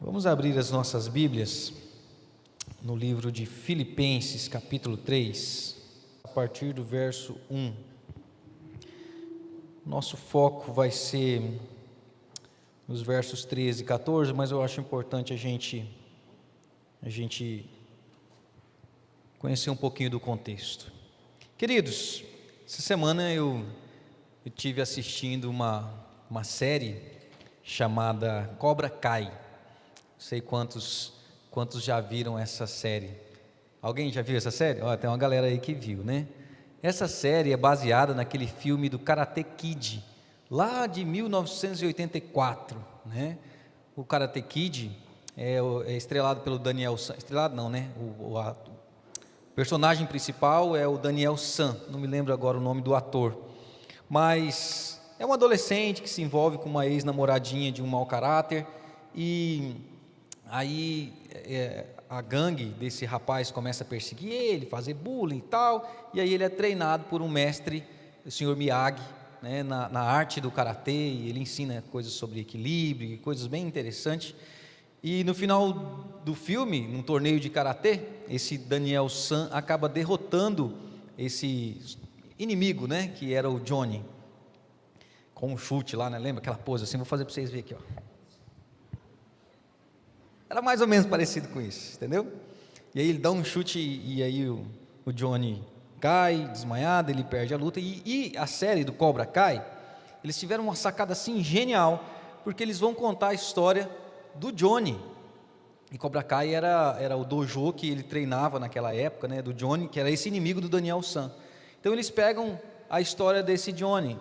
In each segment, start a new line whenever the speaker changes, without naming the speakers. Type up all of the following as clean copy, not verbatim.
Vamos abrir as nossas Bíblias no livro de Filipenses, capítulo 3, a partir do verso 1. Nosso foco vai ser nos versos 13 e 14, mas eu acho importante a gente conhecer um pouquinho do contexto. Queridos, essa semana eu tive assistindo uma série chamada Cobra Kai. Não sei quantos já viram essa série. Alguém já viu essa série? Tem uma galera aí que viu, né? Essa série é baseada naquele filme do Karate Kid, lá de 1984, né? O Karate Kid é estrelado pelo Daniel San. Estrelado não, né? O personagem principal é o Daniel San, não me lembro agora o nome do ator, mas é um adolescente que se envolve com uma ex-namoradinha de um mau caráter, e aí a gangue desse rapaz começa a perseguir ele, fazer bullying e tal, e aí ele é treinado por um mestre, o Sr. Miyagi, né, na arte do karatê, e ele ensina coisas sobre equilíbrio, coisas bem interessantes. E no final do filme, num torneio de karatê, esse Daniel San acaba derrotando esse inimigo, né, que era o Johnny, com um chute lá, né? Lembra aquela pose assim? Vou fazer para vocês verem aqui, ó. Era mais ou menos parecido com isso, entendeu? E aí ele dá um chute e aí o Johnny cai desmaiado, ele perde a luta. E a série do Cobra Kai, eles tiveram uma sacada assim genial, porque eles vão contar a história do Johnny. E Cobra Kai era o dojo que ele treinava naquela época, né, do Johnny, que era esse inimigo do Daniel San. Então eles pegam a história desse Johnny,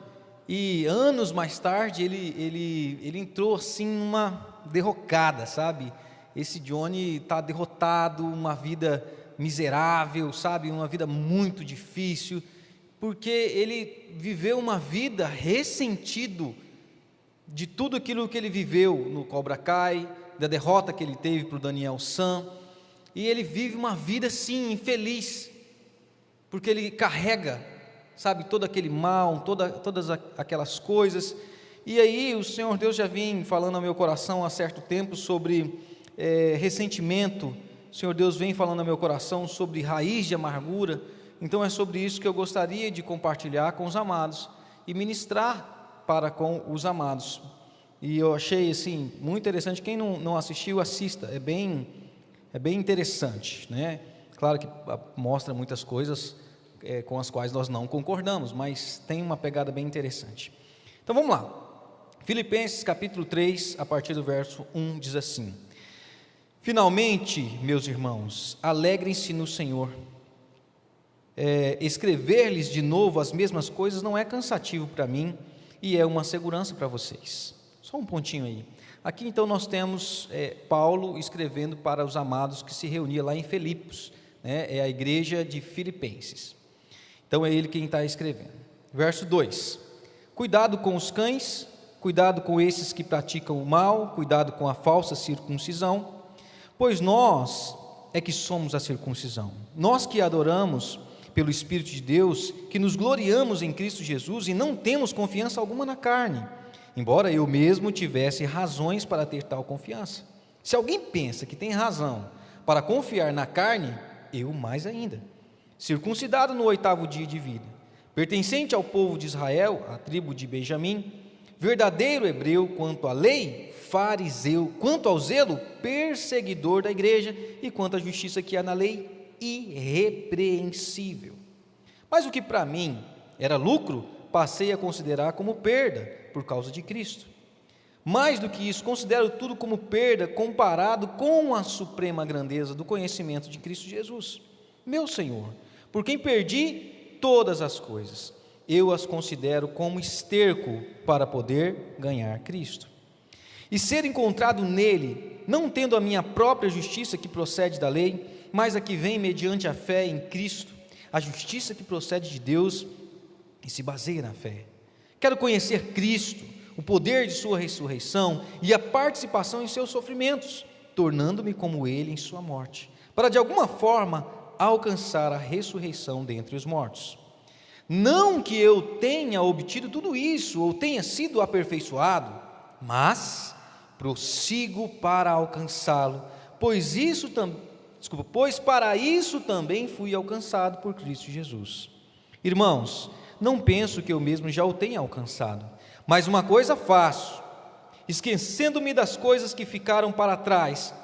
e anos mais tarde ele entrou assim numa derrocada, sabe? Esse Johnny está derrotado, uma vida miserável, sabe? Uma vida muito difícil, porque ele viveu uma vida ressentido de tudo aquilo que ele viveu no Cobra Kai, da derrota que ele teve para o Daniel San, e ele vive uma vida assim, infeliz, porque ele carrega, sabe, todo aquele mal, todas aquelas coisas. E aí o Senhor Deus já vinha falando ao meu coração há certo tempo sobre ressentimento. O Senhor Deus vem falando ao meu coração sobre raiz de amargura. Então é sobre isso que eu gostaria de compartilhar com os amados e ministrar para com os amados. E eu achei assim muito interessante. Quem não assistiu, assista, é bem interessante, né? Claro que mostra muitas coisas com as quais nós não concordamos, mas tem uma pegada bem interessante. Então vamos lá. Filipenses capítulo 3, a partir do verso 1, diz assim: finalmente, meus irmãos, alegrem-se no Senhor. Escrever-lhes de novo as mesmas coisas não é cansativo para mim e é uma segurança para vocês. Só um pontinho aí. Aqui então nós temos Paulo escrevendo para os amados que se reunia lá em Filipos, né? É a igreja de Filipenses. Então é ele quem está escrevendo. Verso 2: cuidado com os cães, cuidado com esses que praticam o mal, cuidado com a falsa circuncisão, pois nós é que somos a circuncisão, nós que adoramos pelo Espírito de Deus, que nos gloriamos em Cristo Jesus e não temos confiança alguma na carne, embora eu mesmo tivesse razões para ter tal confiança. Se alguém pensa que tem razão para confiar na carne, eu mais ainda. Circuncidado no 8º dia de vida, pertencente ao povo de Israel, à tribo de Benjamim, verdadeiro hebreu quanto à lei, fariseu quanto ao zelo, perseguidor da igreja, e quanto à justiça que há na lei, irrepreensível. Mas o que para mim era lucro, passei a considerar como perda por causa de Cristo. Mais do que isso, considero tudo como perda comparado com a suprema grandeza do conhecimento de Cristo Jesus, meu Senhor, por quem perdi todas as coisas. Eu as considero como esterco para poder ganhar Cristo e ser encontrado nele, não tendo a minha própria justiça que procede da lei, mas a que vem mediante a fé em Cristo, a justiça que procede de Deus e se baseia na fé. Quero conhecer Cristo, o poder de sua ressurreição e a participação em seus sofrimentos, tornando-me como ele em sua morte, para de alguma forma alcançar a ressurreição dentre os mortos. Não que eu tenha obtido tudo isso ou tenha sido aperfeiçoado, mas prossigo para alcançá-lo, pois para isso também fui alcançado por Cristo Jesus. Irmãos, não penso que eu mesmo já o tenha alcançado, mas uma coisa faço, esquecendo-me das coisas que ficaram para trás,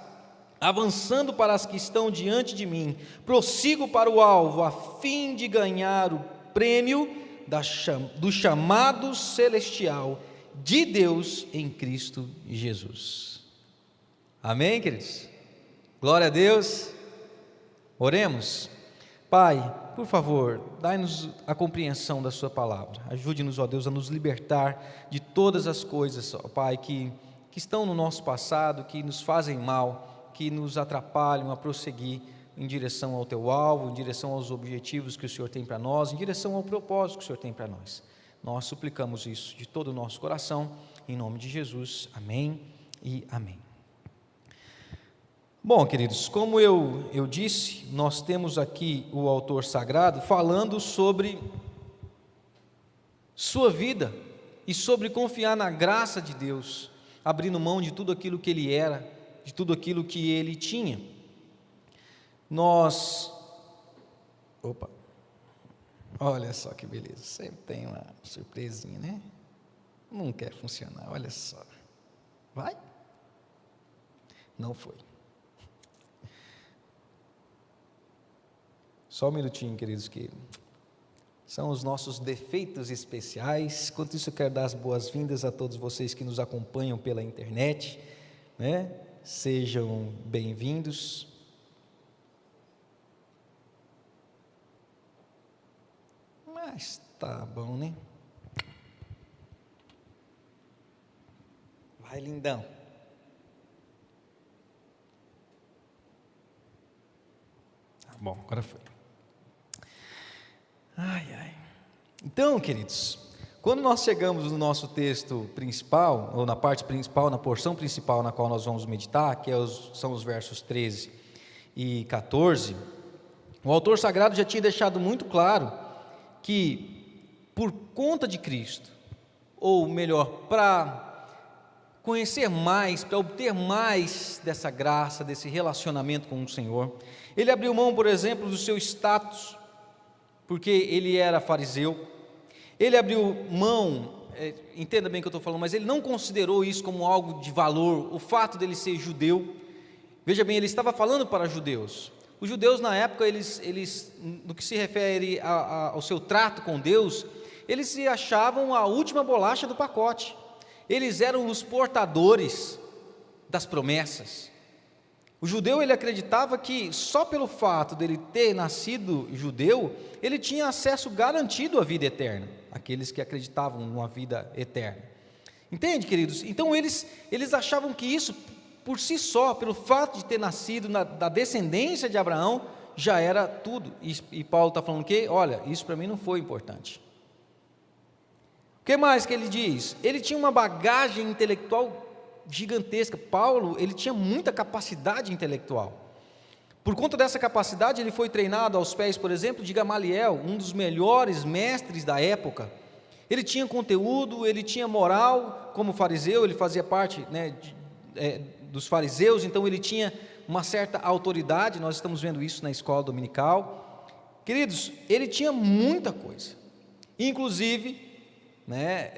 avançando para as que estão diante de mim, prossigo para o alvo, a fim de ganhar o prêmio do chamado celestial de Deus em Cristo Jesus. Amém, queridos? Glória a Deus. Oremos. Pai, por favor, dai-nos a compreensão da sua palavra. Ajude-nos, ó Deus, a nos libertar de todas as coisas, ó Pai, que estão no nosso passado, que nos fazem mal, que nos atrapalham a prosseguir em direção ao teu alvo, em direção aos objetivos que o Senhor tem para nós, em direção ao propósito que o Senhor tem para nós. Nós suplicamos isso de todo o nosso coração, em nome de Jesus. Amém e amém. Bom, queridos, como eu disse, nós temos aqui o autor sagrado falando sobre sua vida e sobre confiar na graça de Deus, abrindo mão de tudo aquilo que ele era, de tudo aquilo que ele tinha. Olha só que beleza, sempre tem uma surpresinha, né? Não quer funcionar, olha só. Vai? Não foi. Só um minutinho, queridos, que são os nossos defeitos especiais. Enquanto isso, eu quero dar as boas-vindas a todos vocês que nos acompanham pela internet, né? Sejam bem-vindos. Mas tá bom, né? Vai, lindão. Tá bom, agora foi. Então, queridos, quando nós chegamos no nosso texto principal, ou na parte principal, na porção principal na qual nós vamos meditar, que são os versos 13 e 14, o autor sagrado já tinha deixado muito claro que, por conta de Cristo, ou melhor, para conhecer mais, para obter mais dessa graça, desse relacionamento com o Senhor, ele abriu mão, por exemplo, do seu status, porque ele era fariseu. Ele abriu mão, entenda bem o que eu estou falando, mas ele não considerou isso como algo de valor, o fato dele ser judeu. Veja bem, ele estava falando para judeus. Os judeus na época, eles no que se refere ao seu trato com Deus, eles se achavam a última bolacha do pacote. Eles eram os portadores das promessas. O judeu, ele acreditava que só pelo fato dele ter nascido judeu, ele tinha acesso garantido à vida eterna, aqueles que acreditavam numa vida eterna. Entende, queridos? Então eles achavam que isso, por si só, pelo fato de ter nascido da descendência de Abraão, já era tudo. E Paulo está falando que, olha, isso para mim não foi importante. O que mais que ele diz? Ele tinha uma bagagem intelectual gigantesca. Paulo, ele tinha muita capacidade intelectual. Por conta dessa capacidade, ele foi treinado aos pés, por exemplo, de Gamaliel, um dos melhores mestres da época. Ele tinha conteúdo, ele tinha moral, como fariseu, ele fazia parte, né, dos fariseus, então ele tinha uma certa autoridade. Nós estamos vendo isso na escola dominical. Queridos, ele tinha muita coisa, inclusive, né,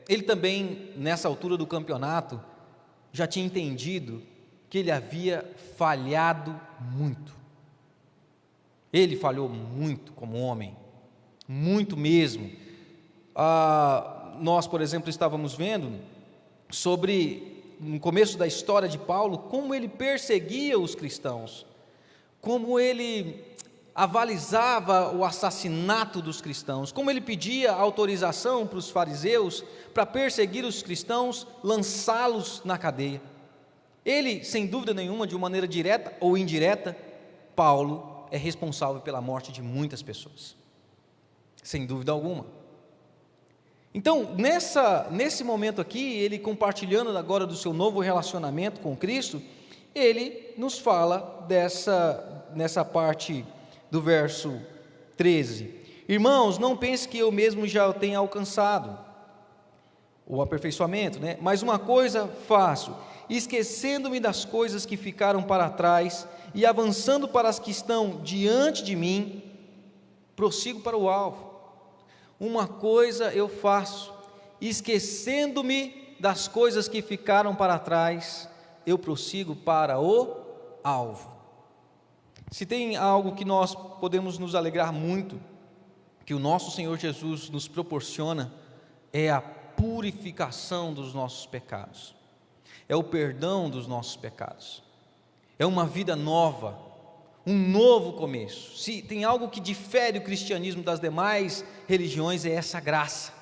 ele também, nessa altura do campeonato, já tinha entendido que ele havia falhado muito. Ele falhou muito como homem, muito mesmo. Nós, por exemplo, estávamos vendo sobre, no começo da história de Paulo, como ele perseguia os cristãos, como ele avalizava o assassinato dos cristãos, como ele pedia autorização para os fariseus para perseguir os cristãos, lançá-los na cadeia. Ele, sem dúvida nenhuma, de uma maneira direta ou indireta, Paulo é responsável pela morte de muitas pessoas, sem dúvida alguma. Então, nesse momento aqui, ele compartilhando agora do seu novo relacionamento com Cristo, ele nos fala nessa parte do verso 13: irmãos, não pense que eu mesmo já o tenha alcançado. o aperfeiçoamento, né? Mas uma coisa faço, esquecendo-me das coisas que ficaram para trás e avançando para as que estão diante de mim, prossigo para o alvo. Uma coisa eu faço, esquecendo-me das coisas que ficaram para trás, eu prossigo para o alvo. Se tem algo que nós podemos nos alegrar muito, que o nosso Senhor Jesus nos proporciona, é a purificação dos nossos pecados, é o perdão dos nossos pecados, é uma vida nova, um novo começo. Se tem algo que difere o cristianismo das demais religiões, é essa graça,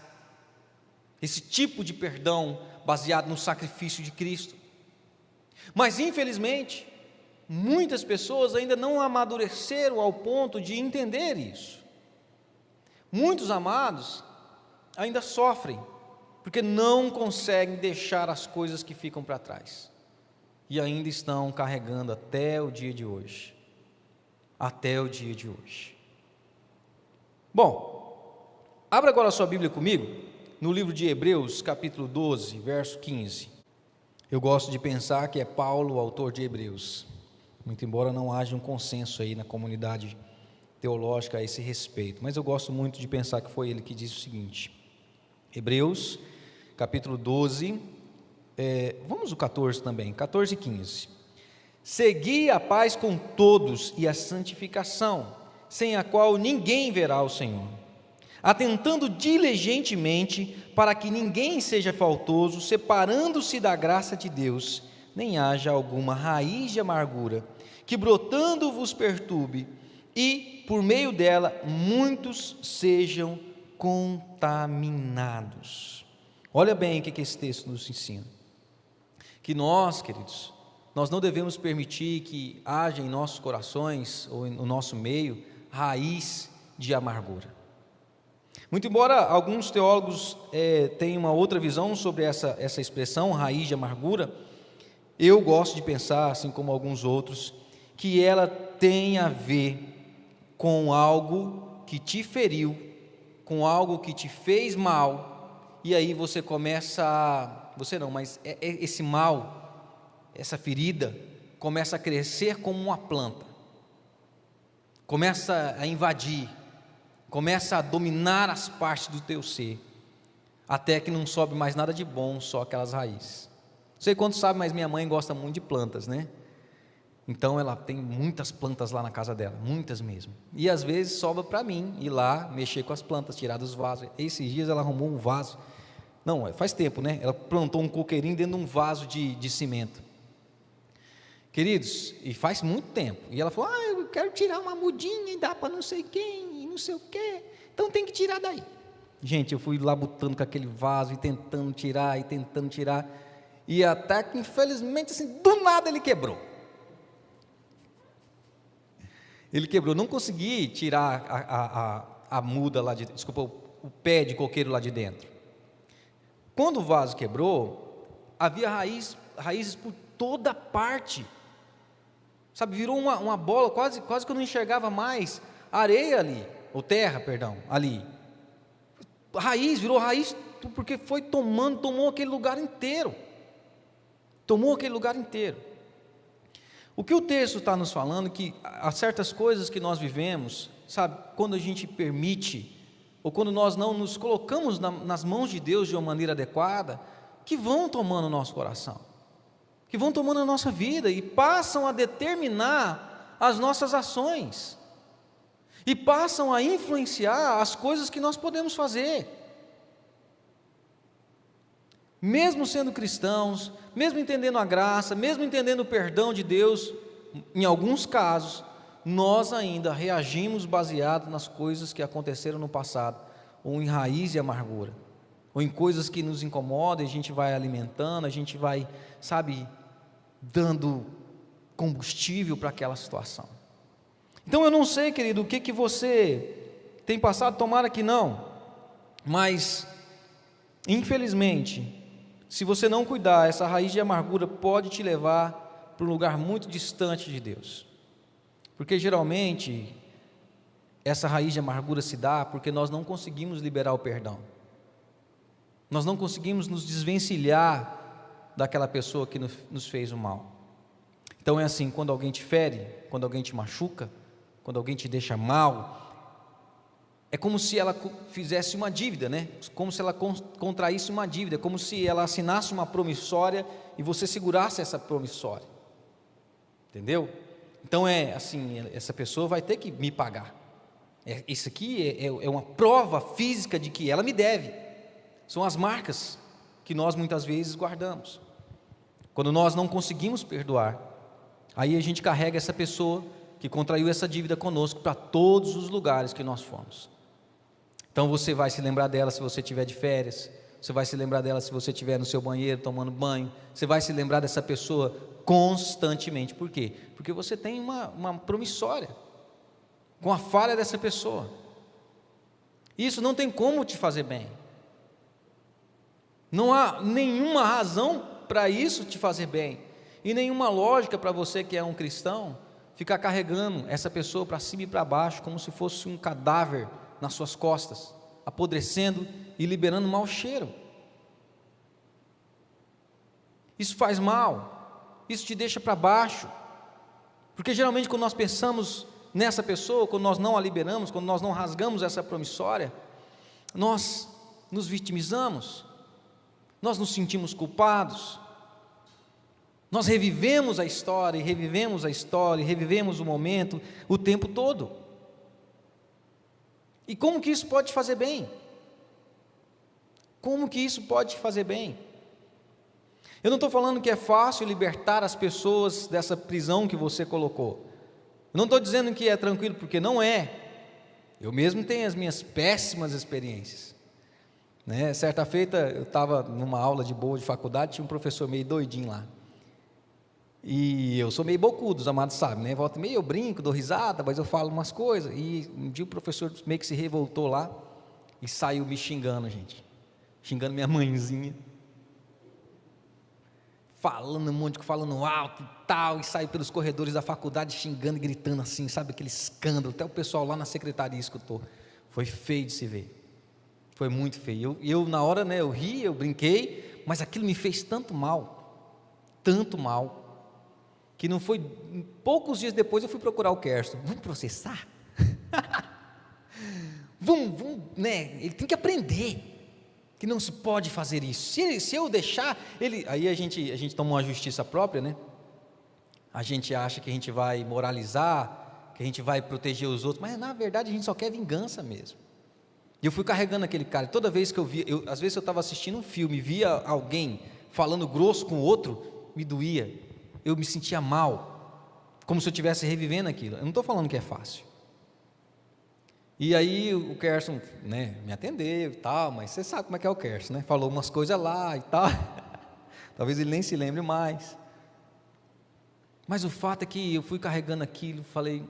esse tipo de perdão baseado no sacrifício de Cristo. Mas infelizmente, muitas pessoas ainda não amadureceram ao ponto de entender isso. Muitos amados ainda sofrem, porque não conseguem deixar as coisas que ficam para trás, e ainda estão carregando até o dia de hoje. Até o dia de hoje. Bom, abra agora a sua Bíblia comigo, no livro de Hebreus, capítulo 12, verso 15. Eu gosto de pensar que é Paulo o autor de Hebreus, muito embora não haja um consenso aí na comunidade teológica a esse respeito, mas eu gosto muito de pensar que foi ele que disse o seguinte. Hebreus, capítulo 12, vamos o 14 também, 14 e 15. Segui a paz com todos e a santificação, sem a qual ninguém verá o Senhor, atentando diligentemente para que ninguém seja faltoso, separando-se da graça de Deus, nem haja alguma raiz de amargura, que brotando vos perturbe, e por meio dela muitos sejam contaminados. Olha bem o que esse texto nos ensina, que nós, queridos, nós não devemos permitir que haja em nossos corações, ou no nosso meio, raiz de amargura. Muito embora alguns teólogos tenham uma outra visão sobre essa expressão, raiz de amargura, eu gosto de pensar, assim como alguns outros, que ela tem a ver com algo que te feriu, com algo que te fez mal, e aí você começa esse mal, essa ferida, começa a crescer como uma planta, começa a invadir, começa a dominar as partes do teu ser, até que não sobe mais nada de bom, só aquelas raízes. Não sei quantos sabem, mas minha mãe gosta muito de plantas, né? Então ela tem muitas plantas lá na casa dela, muitas mesmo, e às vezes sobra para mim ir lá, mexer com as plantas, tirar dos vasos. Esses dias ela arrumou um vaso, não, faz tempo, né? Ela plantou um coqueirinho dentro de um vaso de cimento. Queridos, e faz muito tempo, e ela falou, eu quero tirar uma mudinha e dá para não sei quem, e não sei o quê, então tem que tirar daí. Gente, eu fui lá botando com aquele vaso, e tentando tirar, e até que infelizmente, assim, do nada ele quebrou. Não consegui tirar a muda lá o pé de coqueiro lá de dentro. Quando o vaso quebrou, havia raízes por toda parte, sabe, virou uma bola, quase que eu não enxergava mais areia ali, ou terra, perdão, ali, virou raiz, porque tomou aquele lugar inteiro, O que o texto está nos falando é que há certas coisas que nós vivemos, sabe, quando a gente permite, ou quando nós não nos colocamos nas mãos de Deus de uma maneira adequada, que vão tomando o nosso coração, que vão tomando a nossa vida e passam a determinar as nossas ações, e passam a influenciar as coisas que nós podemos fazer. Mesmo sendo cristãos, mesmo entendendo a graça, mesmo entendendo o perdão de Deus, em alguns casos, nós ainda reagimos baseado nas coisas que aconteceram no passado, ou em raiz de amargura, ou em coisas que nos incomodam, e a gente vai alimentando, a gente vai, sabe, dando combustível para aquela situação. Então eu não sei, querido, o que você tem passado, tomara que não, mas infelizmente, se você não cuidar, essa raiz de amargura pode te levar para um lugar muito distante de Deus, porque geralmente essa raiz de amargura se dá porque nós não conseguimos liberar o perdão. Nós não conseguimos nos desvencilhar daquela pessoa que nos fez o mal. Então é assim, quando alguém te fere, quando alguém te machuca, quando alguém te deixa mal, é como se ela fizesse uma dívida, né? Como se ela contraísse uma dívida, como se ela assinasse uma promissória e você segurasse essa promissória. Entendeu? Então é assim, essa pessoa vai ter que me pagar. Isso aqui é uma prova física de que ela me deve. São as marcas que nós muitas vezes guardamos. Quando nós não conseguimos perdoar, aí a gente carrega essa pessoa que contraiu essa dívida conosco para todos os lugares que nós fomos. Então você vai se lembrar dela se você estiver de férias, você vai se lembrar dela se você estiver no seu banheiro tomando banho, você vai se lembrar dessa pessoa constantemente. Por quê? Porque você tem uma promissória com a falha dessa pessoa. Isso não tem como te fazer bem. Não há nenhuma razão para isso te fazer bem, e nenhuma lógica para você que é um cristão ficar carregando essa pessoa para cima e para baixo como se fosse um cadáver nas suas costas, apodrecendo e liberando mau cheiro. Isso faz mal, isso te deixa para baixo, porque geralmente quando nós pensamos nessa pessoa, quando nós não a liberamos, quando nós não rasgamos essa promissória, nós nos vitimizamos, nós nos sentimos culpados, nós revivemos a história, e revivemos a história, e revivemos o momento, o tempo todo. E como que isso pode te fazer bem? Como que isso pode te fazer bem? Eu não estou falando que é fácil libertar as pessoas dessa prisão que você colocou. Eu não estou dizendo que é tranquilo, porque não é. Eu mesmo tenho as minhas péssimas experiências. Certa feita, eu estava numa aula de boa de faculdade, tinha um professor meio doidinho lá. E eu sou meio bocudo, os amados sabem, né? Volta e meia eu brinco, dou risada, mas eu falo umas coisas. E um dia o professor meio que se revoltou lá e saiu me xingando, gente. Xingando minha mãezinha. Falando um monte, falando alto e tal, e saiu pelos corredores da faculdade xingando e gritando assim, sabe? Aquele escândalo. Até o pessoal lá na secretaria escutou. Foi feio de se ver. Foi muito feio. Eu na hora, né, eu ri, eu brinquei, mas aquilo me fez tanto mal, que não foi, poucos dias depois eu fui procurar o Kerson. Vamos processar? vamos, né? Ele tem que aprender que não se pode fazer isso. Se eu deixar, aí a gente toma uma justiça própria, né? A gente acha que a gente vai moralizar, que a gente vai proteger os outros, mas na verdade a gente só quer vingança mesmo. E eu fui carregando aquele cara, toda vez que eu via, às vezes eu estava assistindo um filme, via alguém falando grosso com o outro, me doía, eu me sentia mal, como se eu estivesse revivendo aquilo. Eu não estou falando que é fácil. E aí o Kerson, né, me atendeu e tal, mas você sabe como é que é o Kerson, né? Falou umas coisas lá e tal, talvez ele nem se lembre mais. Mas o fato é que eu fui carregando aquilo, falei,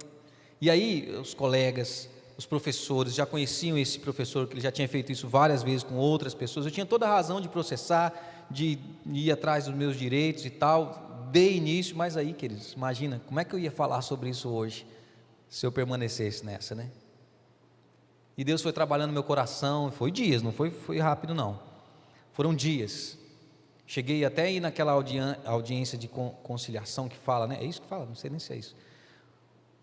e aí os colegas, os professores já conheciam esse professor, que ele já tinha feito isso várias vezes com outras pessoas. Eu tinha toda a razão de processar, de ir atrás dos meus direitos e tal. Dei início, mas aí, queridos, imagina, como é que eu ia falar sobre isso hoje, se eu permanecesse nessa, né? E Deus foi trabalhando no meu coração, foi dias, não foi rápido não. Foram dias. Cheguei até aí naquela audiência de conciliação que fala, né? É isso que fala? Não sei nem se é isso.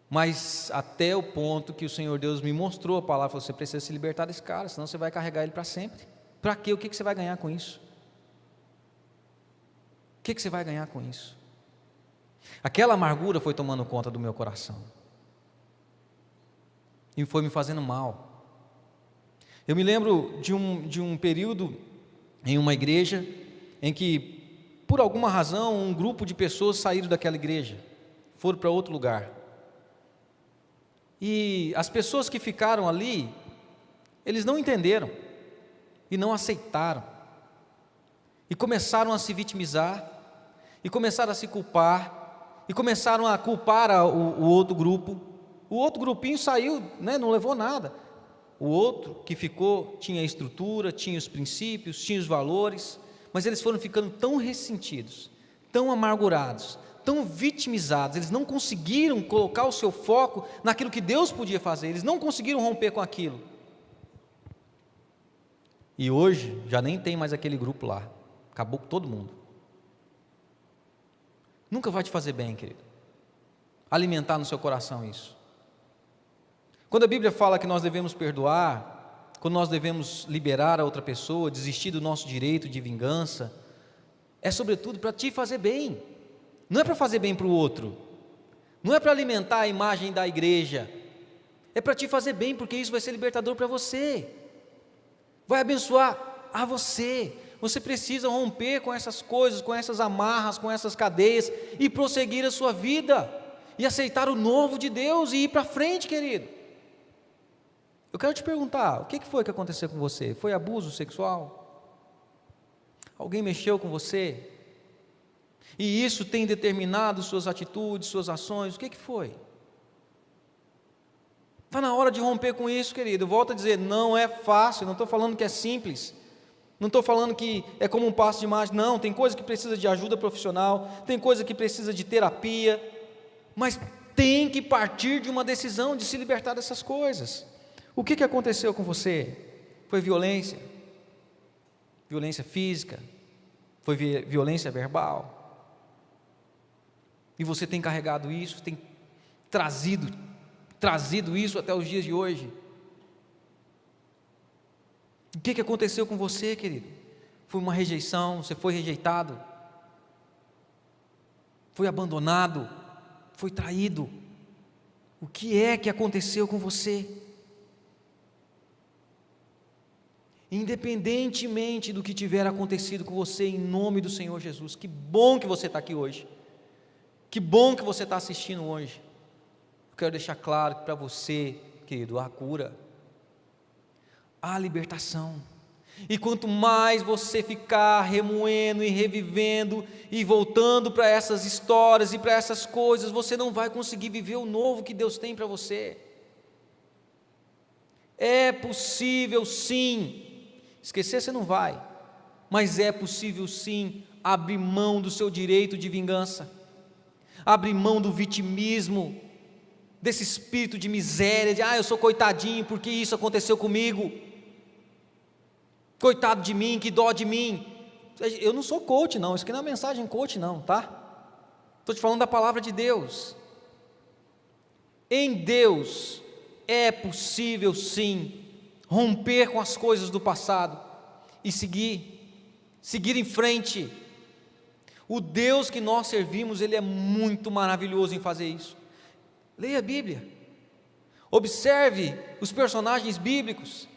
Mas até o ponto que o Senhor Deus me mostrou a palavra, falou, você precisa se libertar desse cara, senão você vai carregar ele para sempre. Para quê? O que você vai ganhar com isso? O que você vai ganhar com isso? Aquela amargura foi tomando conta do meu coração e foi me fazendo mal. Eu me lembro de um período em uma igreja em que, por alguma razão, um grupo de pessoas saíram daquela igreja, foram para outro lugar. E as pessoas que ficaram ali, eles não entenderam e não aceitaram, e começaram a se vitimizar, e começaram a se culpar, e começaram a culpar o outro grupo. O outro grupinho saiu, né, não levou nada. O outro que ficou tinha a estrutura, tinha os princípios, tinha os valores, mas eles foram ficando tão ressentidos, tão amargurados, tão vitimizados, eles não conseguiram colocar o seu foco naquilo que Deus podia fazer, eles não conseguiram romper com aquilo. E hoje já nem tem mais aquele grupo lá, acabou com todo mundo. Nunca vai te fazer bem, querido, alimentar no seu coração isso. Quando a Bíblia fala que nós devemos perdoar, quando nós devemos liberar a outra pessoa, desistir do nosso direito de vingança, é sobretudo para te fazer bem, não é para fazer bem para o outro, não é para alimentar a imagem da igreja, é para te fazer bem, porque isso vai ser libertador para você, vai abençoar a você. Você precisa romper com essas coisas, com essas amarras, com essas cadeias e prosseguir a sua vida e aceitar o novo de Deus e ir para frente, querido. Eu quero te perguntar, o que foi que aconteceu com você? Foi abuso sexual? Alguém mexeu com você? E isso tem determinado suas atitudes, suas ações? O que foi? Está na hora de romper com isso, querido. Eu volto a dizer, não é fácil, não estou falando que é simples, não estou falando que é como um passo de mágica, não, tem coisa que precisa de ajuda profissional, tem coisa que precisa de terapia, mas tem que partir de uma decisão de se libertar dessas coisas. O que aconteceu com você? Foi violência? Violência física? Foi violência verbal? E você tem carregado isso, tem trazido isso até os dias de hoje? O que aconteceu com você, querido? Foi uma rejeição, você foi rejeitado, foi abandonado, foi traído. O que é que aconteceu com você? Independentemente do que tiver acontecido com você, em nome do Senhor Jesus, que bom que você está aqui hoje, que bom que você está assistindo hoje. Eu quero deixar claro que para você, querido, há cura, há libertação, e quanto mais você ficar remoendo e revivendo e voltando para essas histórias e para essas coisas, você não vai conseguir viver o novo que Deus tem para você. É possível sim, esquecer você não vai, mas é possível sim abrir mão do seu direito de vingança, abrir mão do vitimismo, desse espírito de miséria, de eu sou coitadinho porque isso aconteceu comigo, coitado de mim, que dó de mim. Eu não sou coach não, isso aqui não é mensagem coach não, tá? Estou te falando da palavra de Deus. Em Deus é possível sim romper com as coisas do passado e seguir em frente. O Deus que nós servimos, Ele é muito maravilhoso em fazer isso. Leia a Bíblia, observe os personagens bíblicos.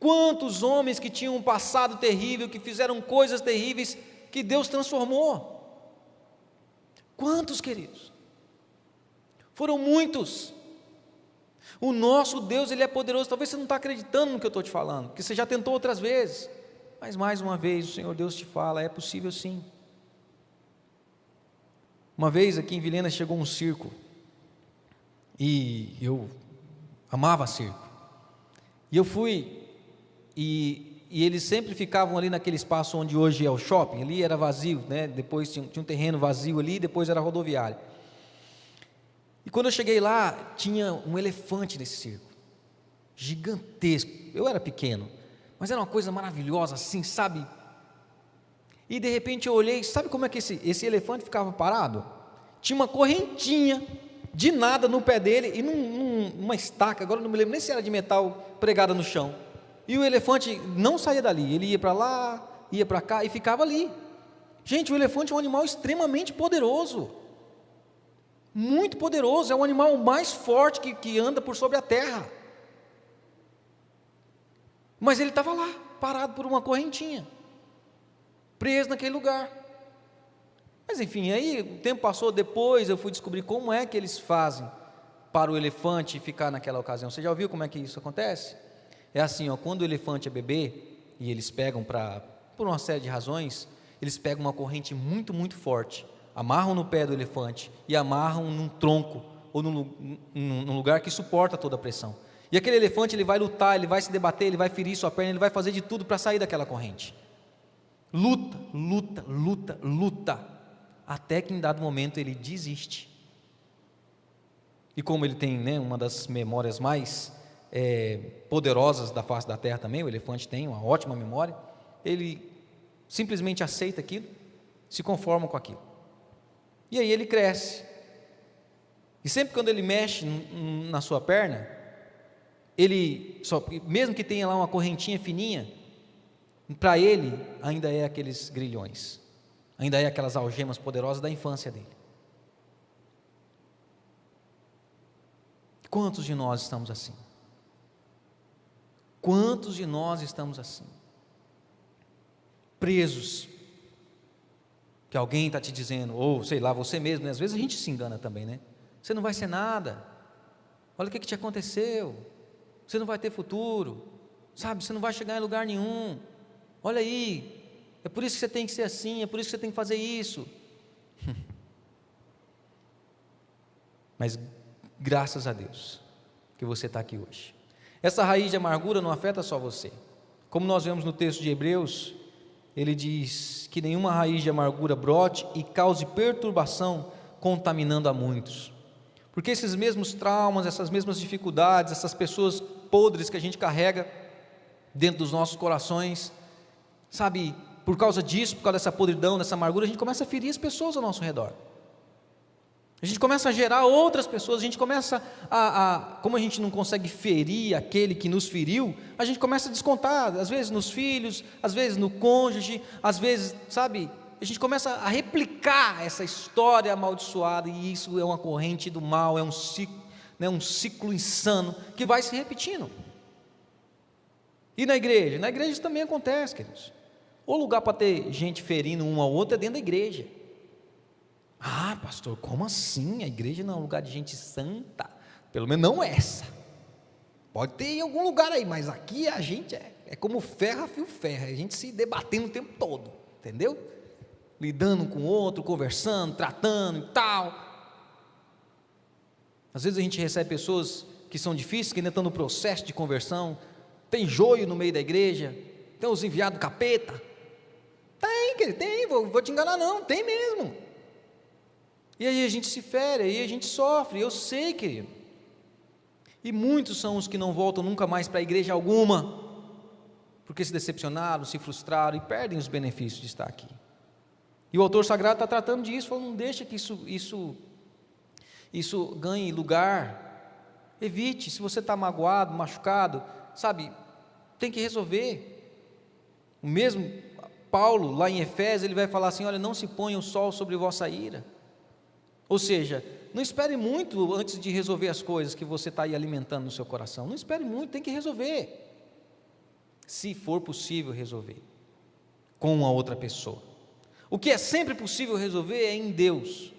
Quantos homens que tinham um passado terrível, que fizeram coisas terríveis, que Deus transformou? Quantos, queridos? Foram muitos. O nosso Deus, Ele é poderoso. Talvez você não está acreditando no que eu estou te falando, porque você já tentou outras vezes, mas mais uma vez o Senhor Deus te fala, é possível sim. Uma vez aqui em Vilhena chegou um circo, e eu amava circo, e eu fui, e eles sempre ficavam ali naquele espaço onde hoje é o shopping, ali era vazio, né? Depois tinha um terreno vazio ali, depois era rodoviário. E quando eu cheguei lá, tinha um elefante nesse circo, gigantesco. Eu era pequeno, mas era uma coisa maravilhosa assim, sabe? E de repente eu olhei, sabe como é que esse elefante ficava parado? Tinha uma correntinha de nada no pé dele e numa estaca, agora não me lembro nem se era de metal, pregada no chão. E o elefante não saía dali, ele ia para lá, ia para cá e ficava ali. Gente, o elefante é um animal extremamente poderoso, muito poderoso, é o animal mais forte que anda por sobre a terra. Mas ele estava lá, parado por uma correntinha, preso naquele lugar. Mas enfim, aí o tempo passou, depois eu fui descobrir como é que eles fazem para o elefante ficar naquela ocasião. Você já ouviu como é que isso acontece? É assim, quando o elefante é bebê, e eles pegam por uma série de razões, eles pegam uma corrente muito, muito forte, amarram no pé do elefante e amarram num tronco, ou num lugar que suporta toda a pressão. E aquele elefante, ele vai lutar, ele vai se debater, ele vai ferir sua perna, ele vai fazer de tudo para sair daquela corrente. Luta, luta, luta, luta, até que em dado momento ele desiste. E como ele tem, uma das memórias mais poderosas da face da terra também, o elefante tem uma ótima memória, ele simplesmente aceita aquilo, se conforma com aquilo, e aí ele cresce, e sempre quando ele mexe na sua perna, mesmo que tenha lá uma correntinha fininha, para ele ainda é aqueles grilhões, ainda é aquelas algemas poderosas da infância dele. Quantos de nós estamos assim? Quantos de nós estamos assim? Presos, que alguém está te dizendo, ou sei lá, você mesmo, né? Às vezes a gente se engana também, né? Você não vai ser nada, olha o que te aconteceu, você não vai ter futuro, sabe, você não vai chegar em lugar nenhum, olha aí, é por isso que você tem que ser assim, é por isso que você tem que fazer isso. Mas graças a Deus que você está aqui hoje. Essa raiz de amargura não afeta só você. Como nós vemos no texto de Hebreus, ele diz que nenhuma raiz de amargura brote e cause perturbação, contaminando a muitos. Porque esses mesmos traumas, essas mesmas dificuldades, essas pessoas podres que a gente carrega dentro dos nossos corações, sabe, por causa disso, por causa dessa podridão, dessa amargura, a gente começa a ferir as pessoas ao nosso redor. A gente começa a gerar outras pessoas, a gente começa como a gente não consegue ferir aquele que nos feriu, a gente começa a descontar, às vezes nos filhos, às vezes no cônjuge, às vezes, sabe, a gente começa a replicar essa história amaldiçoada, e isso é uma corrente do mal, é um ciclo insano, que vai se repetindo. E na igreja? Na igreja isso também acontece, queridos. O lugar para ter gente ferindo um ao outro é dentro da igreja. Ah, pastor, como assim? A igreja não é um lugar de gente santa, pelo menos não essa, pode ter em algum lugar aí, mas aqui a gente é como ferro a fio ferro, a gente se debatendo o tempo todo, entendeu? Lidando com o outro, conversando, tratando e tal. Às vezes a gente recebe pessoas que são difíceis, que ainda estão no processo de conversão, tem joio no meio da igreja, tem os enviados capeta, tem, vou te enganar não, tem mesmo. E aí a gente se fere, aí a gente sofre, eu sei, querido. E muitos são os que não voltam nunca mais para a igreja alguma, porque se decepcionaram, se frustraram e perdem os benefícios de estar aqui. E o autor sagrado está tratando disso, falando, não deixa que isso ganhe lugar. Evite, se você está magoado, machucado, sabe, tem que resolver. O mesmo Paulo, lá em Efésios, ele vai falar assim, olha, não se ponha o sol sobre vossa ira. Ou seja, não espere muito antes de resolver as coisas que você está aí alimentando no seu coração. Não espere muito, tem que resolver. Se for possível resolver com uma outra pessoa. O que é sempre possível resolver é em Deus,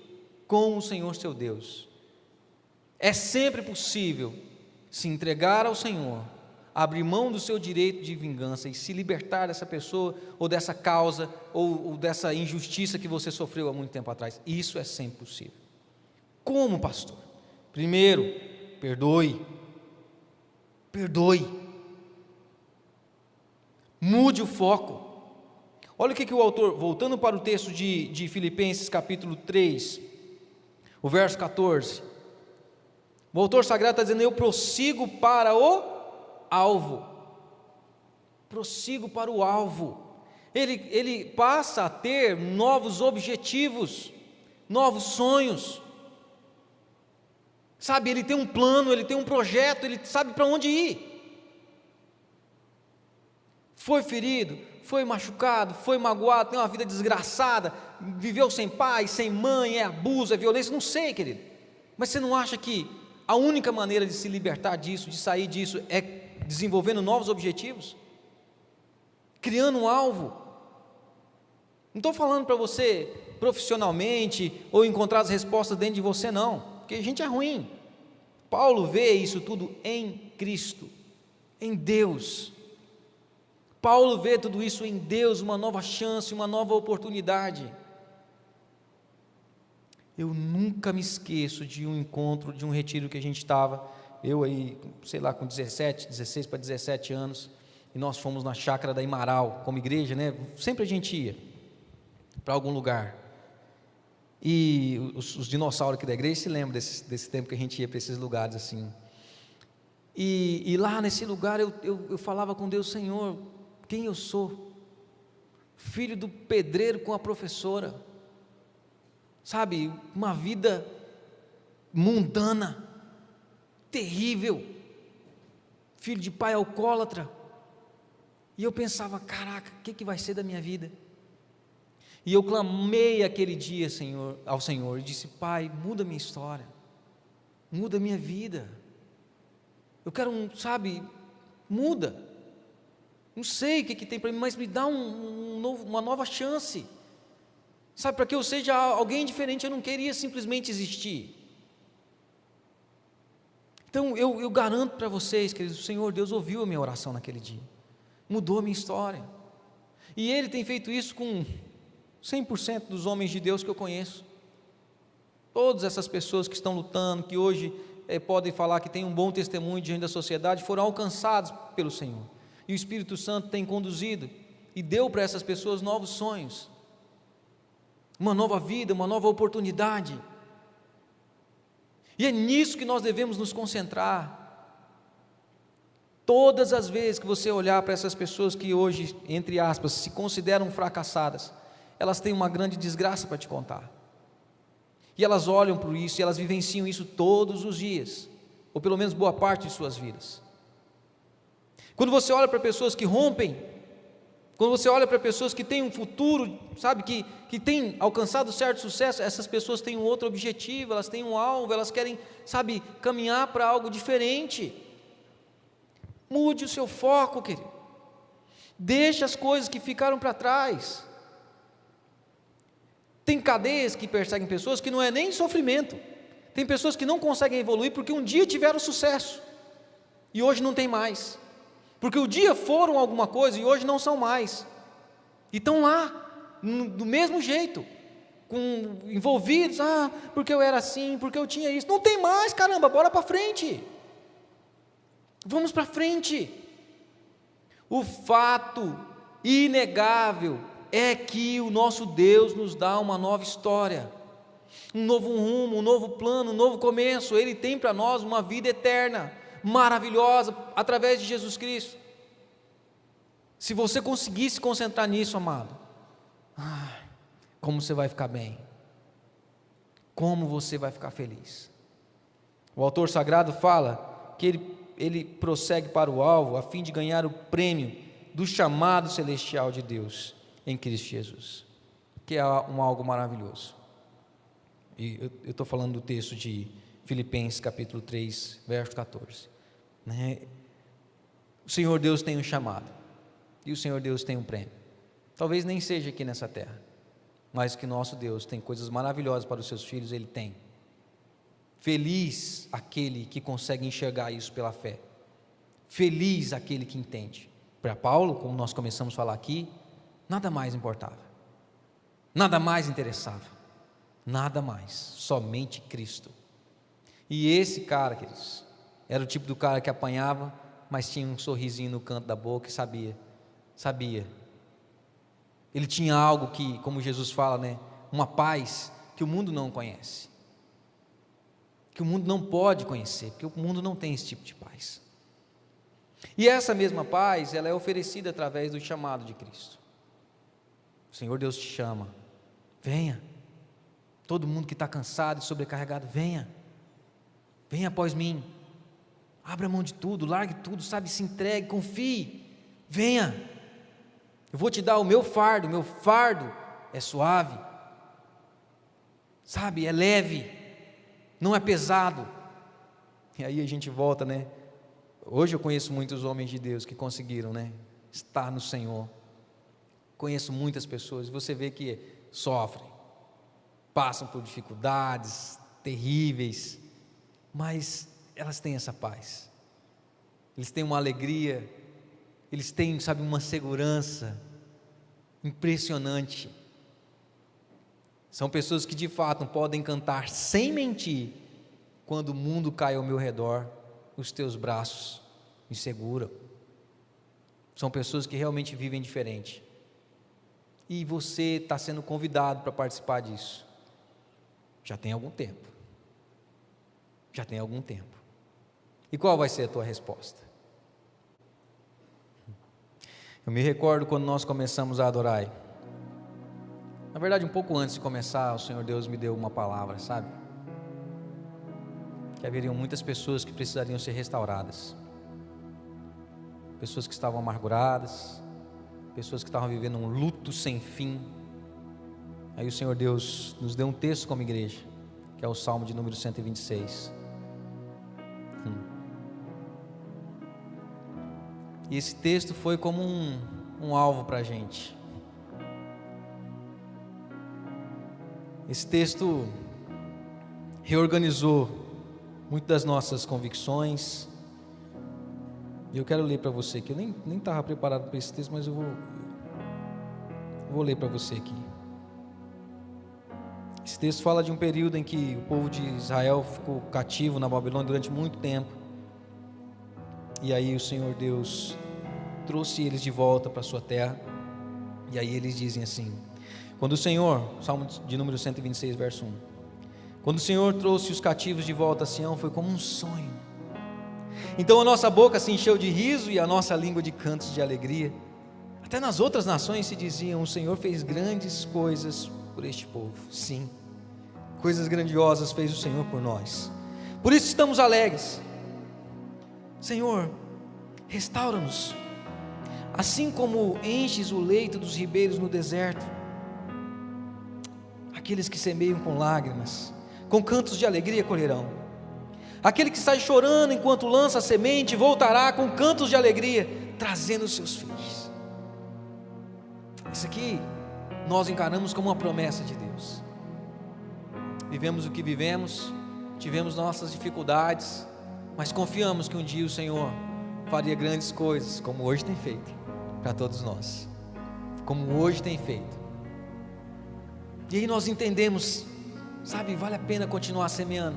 com o Senhor seu Deus. É sempre possível se entregar ao Senhor, abrir mão do seu direito de vingança e se libertar dessa pessoa, ou dessa causa, ou dessa injustiça que você sofreu há muito tempo atrás. Isso é sempre possível. Como, pastor? Primeiro, perdoe. Mude o foco. Olha o que o autor, voltando para o texto de Filipenses capítulo 3, o verso 14, o autor sagrado está dizendo, eu prossigo para o alvo. Prossigo para o alvo. Ele passa a ter novos objetivos, novos sonhos. Sabe, ele tem um plano, ele tem um projeto, ele sabe para onde ir. Foi ferido, foi machucado, foi magoado, tem uma vida desgraçada, viveu sem pai, sem mãe, é abuso, é violência, não sei, querido. Mas você não acha que a única maneira de se libertar disso, de sair disso, é desenvolvendo novos objetivos? Criando um alvo? Não estou falando para você profissionalmente, ou encontrar as respostas dentro de você, não. Porque a gente é ruim. Paulo vê isso tudo em Cristo, em Deus. Paulo vê tudo isso em Deus, uma nova chance, uma nova oportunidade. Eu nunca me esqueço de um encontro, de um retiro que a gente estava, eu aí, sei lá, com 16 para 17 anos, e nós fomos na chácara da Imaral, como igreja, né? Sempre a gente ia para algum lugar. E os dinossauros aqui da igreja se lembram desse tempo que a gente ia para esses lugares assim. E lá nesse lugar eu falava com Deus: Senhor, quem eu sou? Filho do pedreiro com a professora, sabe, uma vida mundana, terrível, filho de pai alcoólatra. E eu pensava: caraca, o que vai ser da minha vida? E eu clamei aquele dia, ao Senhor, e disse: Pai, muda minha história, muda minha vida. Eu quero muda. Não sei o que tem para mim, mas me dá uma nova chance, sabe, para que eu seja alguém diferente. Eu não queria simplesmente existir. Então eu garanto para vocês, queridos, o Senhor Deus ouviu a minha oração naquele dia, mudou a minha história, e Ele tem feito isso com 100% dos homens de Deus que eu conheço. Todas essas pessoas que estão lutando, que hoje podem falar que têm um bom testemunho diante da sociedade, foram alcançados pelo Senhor, e o Espírito Santo tem conduzido e deu para essas pessoas novos sonhos, uma nova vida, uma nova oportunidade. E é nisso que nós devemos nos concentrar. Todas as vezes que você olhar para essas pessoas que hoje, entre aspas, se consideram fracassadas, elas têm uma grande desgraça para te contar, e elas olham por isso, e elas vivenciam isso todos os dias, ou pelo menos boa parte de suas vidas. Quando você olha para pessoas que rompem, quando você olha para pessoas que têm um futuro, sabe, que têm alcançado certo sucesso, essas pessoas têm um outro objetivo, elas têm um alvo, elas querem, sabe, caminhar para algo diferente. Mude o seu foco, querido, deixe as coisas que ficaram para trás. Tem cadeias que perseguem pessoas que não é nem sofrimento, tem pessoas que não conseguem evoluir porque um dia tiveram sucesso, e hoje não tem mais, porque um dia foram alguma coisa e hoje não são mais, e estão lá, do mesmo jeito, envolvidos, porque eu era assim, porque eu tinha isso, não tem mais, caramba, bora para frente, vamos para frente. O fato inegável é que o nosso Deus nos dá uma nova história, um novo rumo, um novo plano, um novo começo. Ele tem para nós uma vida eterna, maravilhosa, através de Jesus Cristo. Se você conseguir se concentrar nisso, amado, como você vai ficar bem, como você vai ficar feliz. O autor sagrado fala que ele prossegue para o alvo, a fim de ganhar o prêmio do chamado celestial de Deus em Cristo Jesus, que é algo maravilhoso. E eu estou falando do texto de Filipenses capítulo 3, verso 14, né? O Senhor Deus tem um chamado, e o Senhor Deus tem um prêmio, talvez nem seja aqui nessa terra, mas que nosso Deus tem coisas maravilhosas para os seus filhos, Ele tem. Feliz aquele que consegue enxergar isso pela fé, feliz aquele que entende. Para Paulo, como nós começamos a falar aqui, nada mais importava, nada mais interessava, nada mais, somente Cristo. E esse cara, queridos, era o tipo do cara que apanhava, mas tinha um sorrisinho no canto da boca e sabia, ele tinha algo que, como Jesus fala, né, uma paz que o mundo não conhece, que o mundo não pode conhecer, porque o mundo não tem esse tipo de paz. E essa mesma paz, ela é oferecida através do chamado de Cristo. O Senhor Deus te chama, venha, todo mundo que está cansado e sobrecarregado, venha após mim, abra mão de tudo, largue tudo, sabe, se entregue, confie, venha, eu vou te dar o meu fardo é suave, sabe, é leve, não é pesado. E aí a gente volta, né, hoje eu conheço muitos homens de Deus que conseguiram, né, estar no Senhor. Conheço muitas pessoas, e você vê que sofrem, passam por dificuldades terríveis, mas elas têm essa paz, eles têm uma alegria, eles têm, sabe, uma segurança impressionante. São pessoas que de fato podem cantar sem mentir: quando o mundo cai ao meu redor, os teus braços me seguram. São pessoas que realmente vivem diferente. E você está sendo convidado para participar disso. Já tem algum tempo. E qual vai ser a tua resposta? Eu me recordo quando nós começamos a adorar. Na verdade, um pouco antes de começar, o Senhor Deus me deu uma palavra, sabe? Que haveriam muitas pessoas que precisariam ser restauradas. Pessoas que estavam amarguradas, pessoas que estavam vivendo um luto sem fim. Aí o Senhor Deus nos deu um texto como igreja, que é o Salmo de número 126. E esse texto foi como um alvo para a gente. Esse texto reorganizou muito das nossas convicções. E eu quero ler para você, que eu nem estava preparado para esse texto, mas eu vou ler para você aqui. Esse texto fala de um período em que o povo de Israel ficou cativo na Babilônia durante muito tempo. E aí o Senhor Deus trouxe eles de volta para a sua terra. E aí eles dizem assim: quando o Senhor, Salmo de número 126, verso 1. Quando o Senhor trouxe os cativos de volta a Sião, foi como um sonho. Então a nossa boca se encheu de riso e a nossa língua de cantos de alegria. Até nas outras nações se diziam: o Senhor fez grandes coisas por este povo. Sim, coisas grandiosas fez o Senhor por nós. Por isso estamos alegres. Senhor, restaura-nos, assim como enches o leito dos ribeiros no deserto. Aqueles que semeiam com lágrimas, com cantos de alegria colherão. Aquele que sai chorando enquanto lança a semente, voltará com cantos de alegria, trazendo os seus filhos. Isso aqui nós encaramos como uma promessa de Deus. Vivemos o que vivemos, tivemos nossas dificuldades, mas confiamos que um dia o Senhor faria grandes coisas, como hoje tem feito para todos nós, como hoje tem feito. E aí nós entendemos, sabe, vale a pena continuar semeando,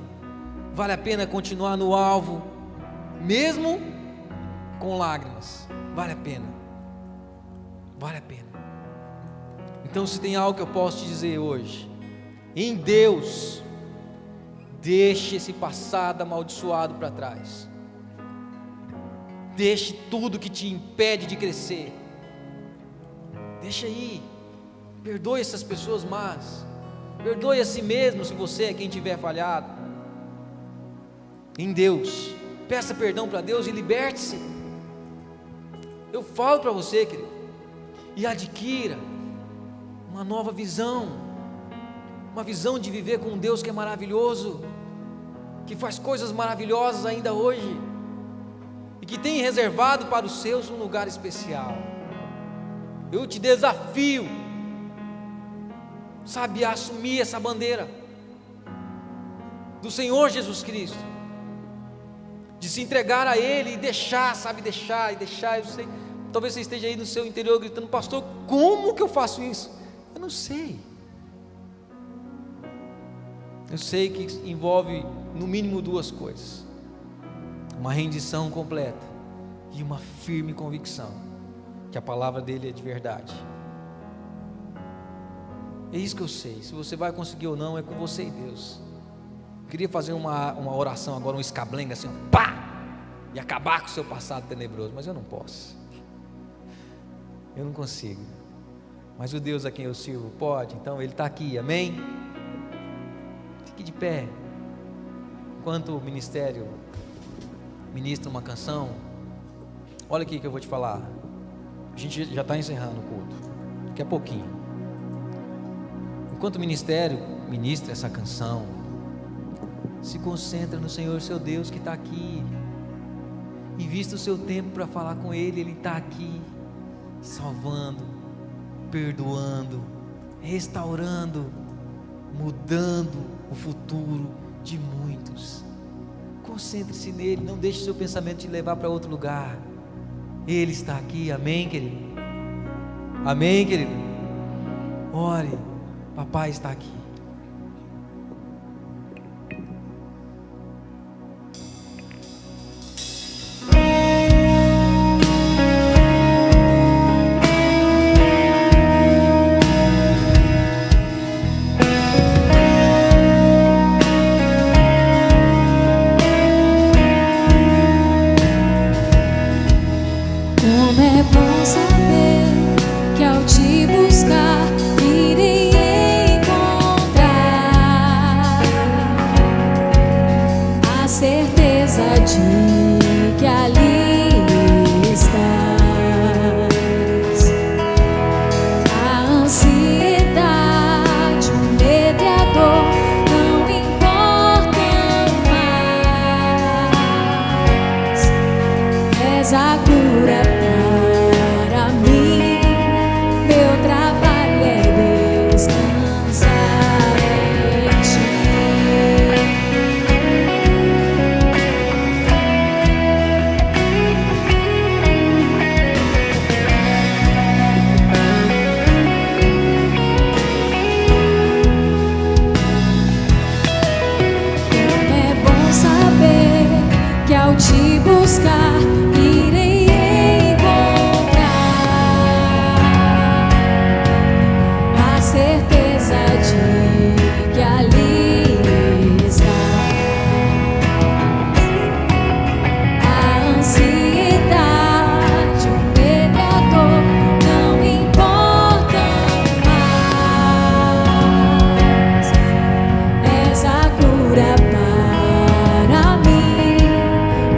vale a pena continuar no alvo, mesmo com lágrimas, vale a pena, vale a pena. Então, se tem algo que eu posso te dizer hoje, em Deus, deixe esse passado amaldiçoado para trás, deixe tudo que te impede de crescer, deixa aí, perdoe essas pessoas más, perdoe a si mesmo se você é quem tiver falhado. Em Deus, peça perdão para Deus e liberte-se. Eu falo para você, querido, e adquira uma nova visão, uma visão de viver com um Deus que é maravilhoso, que faz coisas maravilhosas ainda hoje, e que tem reservado para os seus um lugar especial. Eu te desafio, sabe, a assumir essa bandeira do Senhor Jesus Cristo, de se entregar a Ele e deixar, sabe, deixar. Eu sei, talvez você esteja aí no seu interior gritando: pastor, como que eu faço isso? Eu não sei. Eu sei que envolve no mínimo duas coisas: uma rendição completa e uma firme convicção que a palavra dele é de verdade. É isso que eu sei. Se você vai conseguir ou não, é com você e Deus. Eu queria fazer uma oração agora, um escablenga assim, pá, e acabar com o seu passado tenebroso, mas eu não posso, eu não consigo. Mas o Deus a quem eu sirvo pode. Então Ele está aqui, amém? Fique de pé enquanto o ministério ministra uma canção. Olha aqui que eu vou te falar. A gente já está encerrando o culto, daqui a pouquinho. Enquanto o ministério ministra essa canção, se concentra no Senhor seu Deus que está aqui. Invista o seu tempo para falar com Ele. Ele está aqui, salvando, perdoando, restaurando, mudando o futuro de muitos. Concentre-se nele, não deixe seu pensamento te levar para outro lugar. Ele está aqui, amém, querido? Amém, querido? Ore, papai está aqui.
buscar, irei encontrar a certeza de que ali está a ansiedade, o medo e a dor não importam mais. És a cura para mim,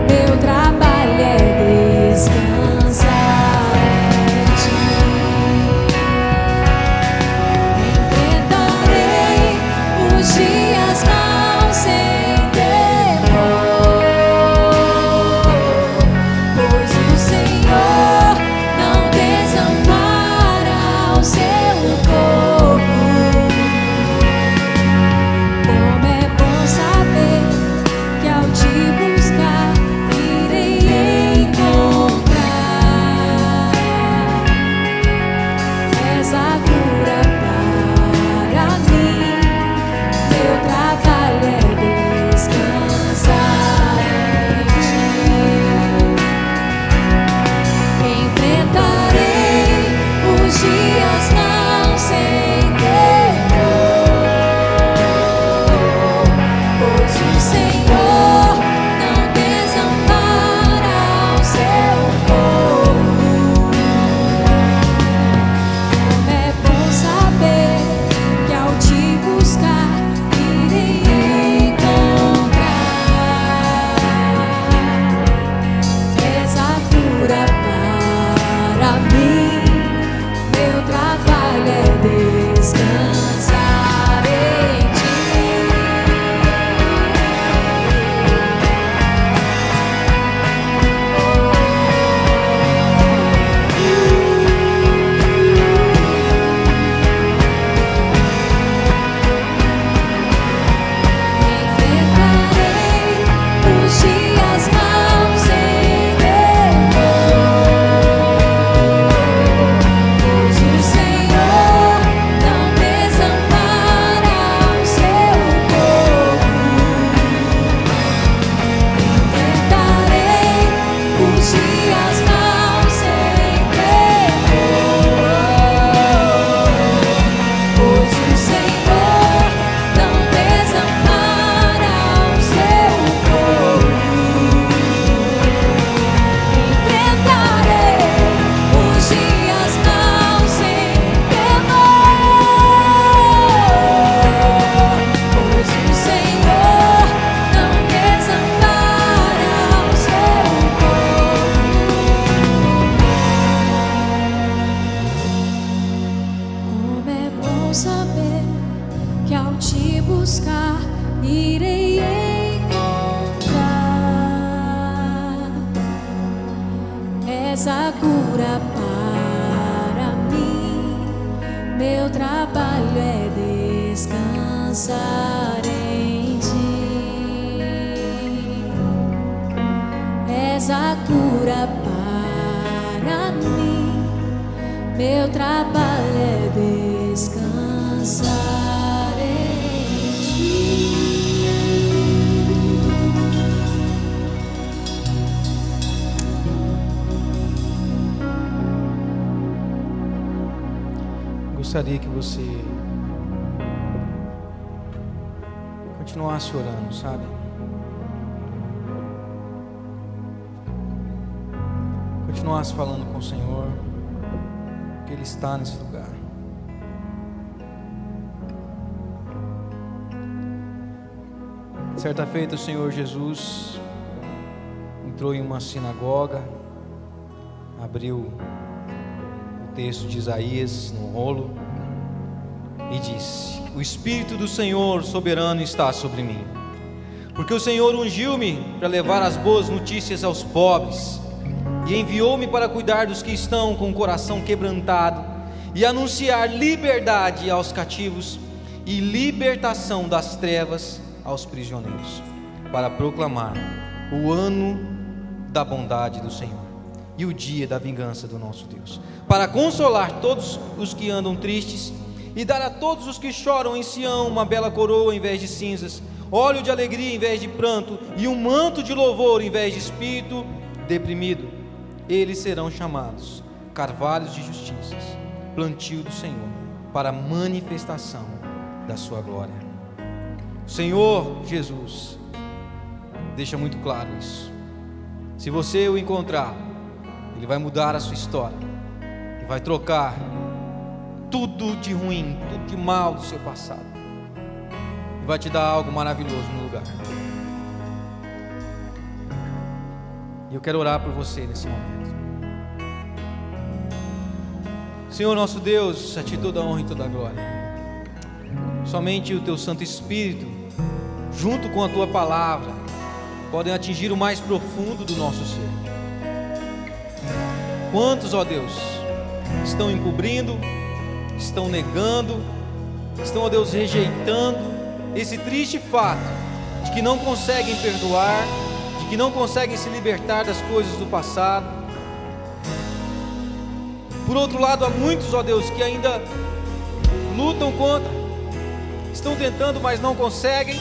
meu trabalho é descansar em ti. Enfrentarei os dias maus sem temor, pois o Senhor não desampara o seu povo. Como é bom saber que ao te buscar irei encontrar. És a cura para mim, meu trabalho é descansar em ti. Enfrentarei os dias maus sem temor, pois o Senhor não desampara o seu povo. Como é bom saber que ao te buscar irei encontrar. És a cura para mim, meu trabalho é descansar em ti. Enfrentarei os dias maus sem temor, pois o Senhor não desampara o seu povo. Enfrentarei os dias maus sem temor, pois o Senhor não desampara o seu povo. Enfrentarei os dias maus sem temor, pois o Senhor não desampara o seu povo. Como é bom saber que ao te buscar irei encontrar. És a cura para mim, meu trabalho é descansar em ti. És a cura para mim, meu trabalho é descansar em ti.
Gostaria que você continuasse orando, sabe? Continuasse falando com o Senhor, que Ele está nesse lugar. Certa feita o Senhor Jesus entrou em uma sinagoga, abriu o texto de Isaías no rolo e disse: o Espírito do Senhor soberano está sobre mim, porque o Senhor ungiu-me para levar as boas notícias aos pobres, e enviou-me para cuidar dos que estão com o coração quebrantado, e anunciar liberdade aos cativos, e libertação das trevas aos prisioneiros, para proclamar o ano da bondade do Senhor, e o dia da vingança do nosso Deus, para consolar todos os que andam tristes, e dar a todos os que choram em Sião uma bela coroa em vez de cinzas, óleo de alegria em vez de pranto, e um manto de louvor em vez de espírito deprimido. Eles serão chamados carvalhos de justiça, plantio do Senhor, para a manifestação da sua glória. O Senhor Jesus deixa muito claro isso. Se você o encontrar, Ele vai mudar a sua história, e vai trocar tudo de ruim, tudo de mal do seu passado, e vai te dar algo maravilhoso no lugar. E eu quero orar por você nesse momento. Senhor nosso Deus, a Ti toda a honra e toda a glória. Somente o Teu Santo Espírito, junto com a Tua palavra, podem atingir o mais profundo do nosso ser. Quantos, ó Deus, estão encobrindo, estão negando, estão, ó Deus, rejeitando esse triste fato de que não conseguem perdoar, de que não conseguem se libertar das coisas do passado. Por outro lado, há muitos, ó Deus, que ainda lutam contra, estão tentando, mas não conseguem.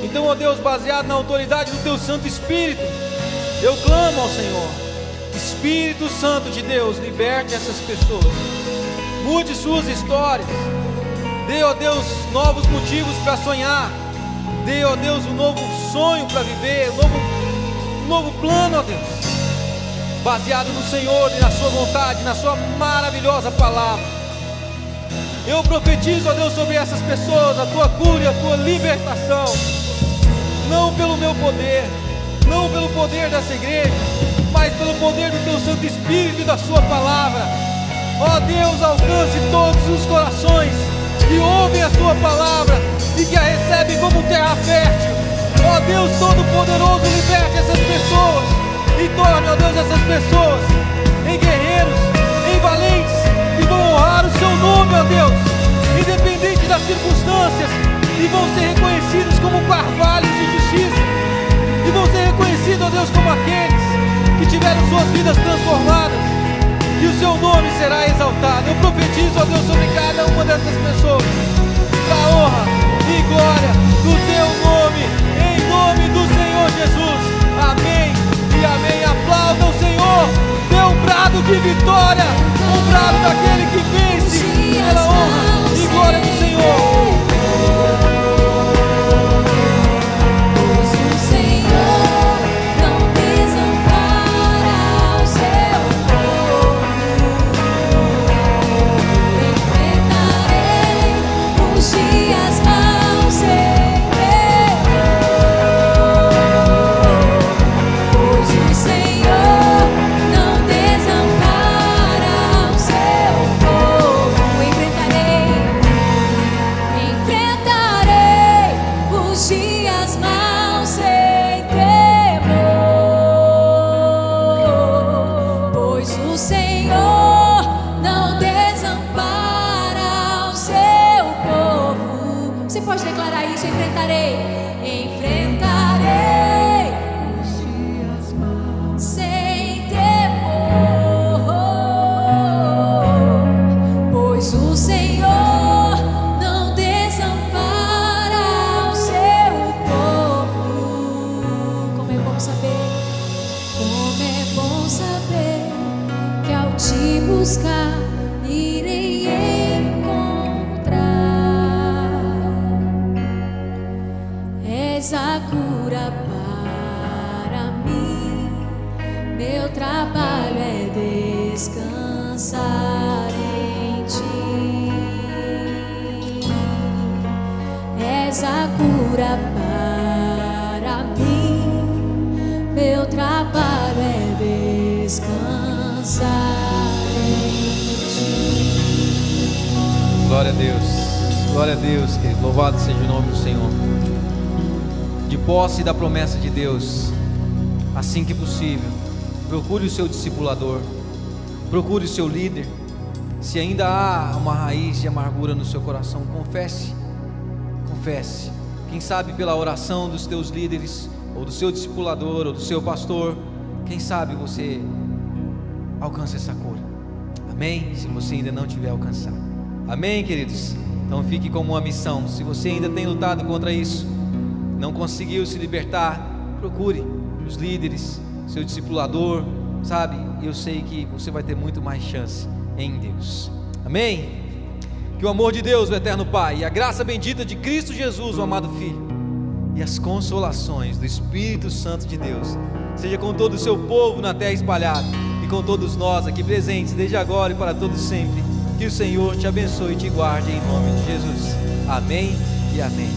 Então, ó Deus, baseado na autoridade do Teu Santo Espírito, eu clamo ao Senhor: Espírito Santo de Deus, liberte essas pessoas, mude suas histórias, dê, ó Deus, novos motivos para sonhar, dê, ó Deus, um novo sonho para viver, um novo plano, ó Deus, baseado no Senhor e na Sua vontade, na Sua maravilhosa palavra. Eu profetizo, ó Deus, sobre essas pessoas a Tua cura e a Tua libertação, não pelo meu poder, não pelo poder dessa igreja, mas pelo poder do Teu Santo Espírito e da Sua palavra. Ó Deus, alcance todos os corações que ouvem a Tua palavra e que a recebem como terra fértil. Ó Deus Todo-Poderoso, liberte essas pessoas e torne, ó Deus, essas pessoas em guerreiros, em valentes, que vão honrar o Seu nome, ó Deus, independente das circunstâncias, e vão ser reconhecidos como carvalhos de justiça, e vão ser reconhecidos, ó Deus, como aqueles que tiveram suas vidas transformadas, e o Seu nome será exaltado. Eu profetizo, ó Deus, sobre cada uma dessas pessoas, da honra e glória do Teu nome, em nome do Senhor Jesus. Amém e amém. Aplauda o Senhor, dê um brado de vitória, um brado daquele que vence, pela honra e glória do Senhor. Glória a Deus, glória a Deus, querido. Louvado seja o nome do Senhor. De posse da promessa de Deus, assim que possível, procure o seu discipulador, procure o seu líder. Se ainda há uma raiz de amargura no seu coração, confesse. Quem sabe pela oração dos teus líderes, ou do seu discipulador, ou do seu pastor, quem sabe você alcança essa cura. Amém? Se você ainda não tiver alcançado. Amém, queridos? Então fique como uma missão. Se você ainda tem lutado contra isso, não conseguiu se libertar, procure os líderes, seu discipulador, sabe? Eu sei que você vai ter muito mais chance em Deus. Amém? Que o amor de Deus, o eterno Pai, e a graça bendita de Cristo Jesus, o amado Filho, e as consolações do Espírito Santo de Deus seja com todo o seu povo na terra espalhada e com todos nós aqui presentes, desde agora e para todos sempre. Que o Senhor te abençoe e te guarde em nome de Jesus. Amém e amém.